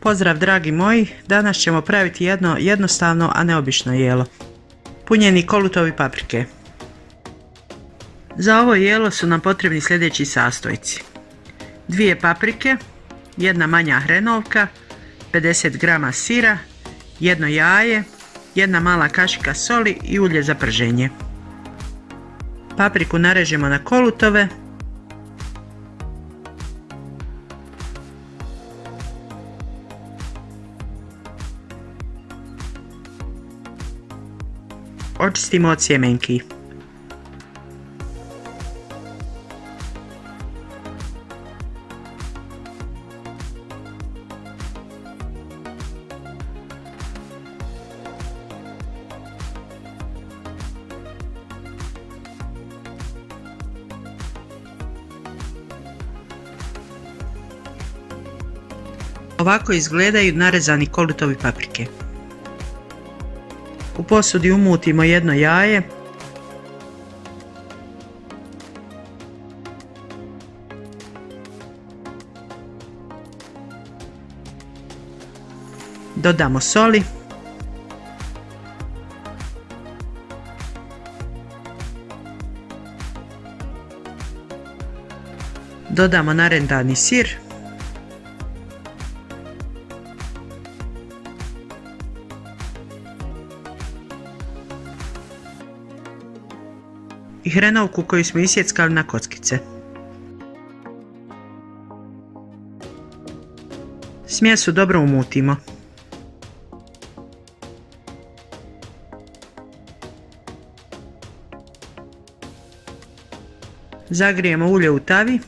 Pozdrav dragi moji, danas ćemo praviti jedno jednostavno, a neobično jelo. Punjeni kolutovi paprike. Za ovo jelo su nam potrebni sljedeći sastojci: 2 paprike, 1 manja hrenovka, 50 g sira, 1 jaje, 1 mala kašika soli i ulje za prženje. Papriku narežemo na kolutove. Očistimo od sjemenki. Ovako izgledaju narezani kolutovi paprike. U posudi umutimo 1 jaje, dodamo soli, dodamo narendani sir, i hrenovku koju smo isjeckali na kockice. Smjesu dobro umutimo. Zagrijemo ulje u tavi.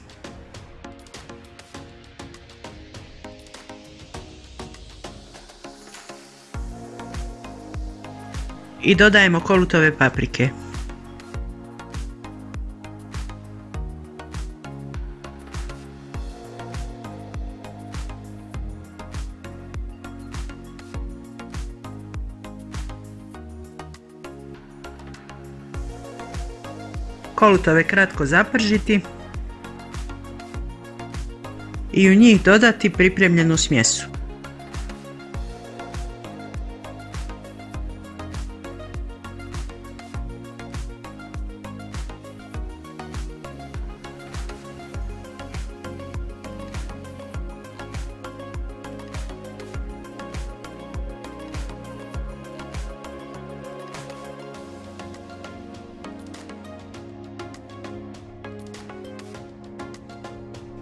I dodajemo kolutove paprike. Kolutove kratko zapržiti i u njih dodati pripremljenu smjesu.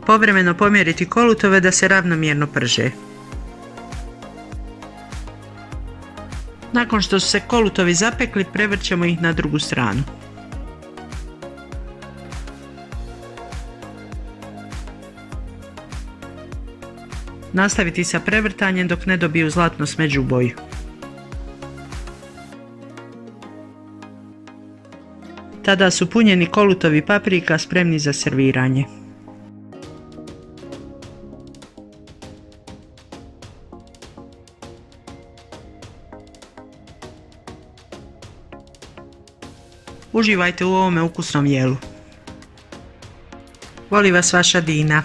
Povremeno pomjeriti kolutove da se ravnomjerno prže. Nakon što su se kolutovi zapekli, prevrćemo ih na drugu stranu. Nastaviti sa prevrtanjem dok ne dobiju zlatno smeđu boju. Tada su punjeni kolutovi paprika spremni za serviranje. Uživajte u ovome ukusnom jelu. Voli vas vaša Dina.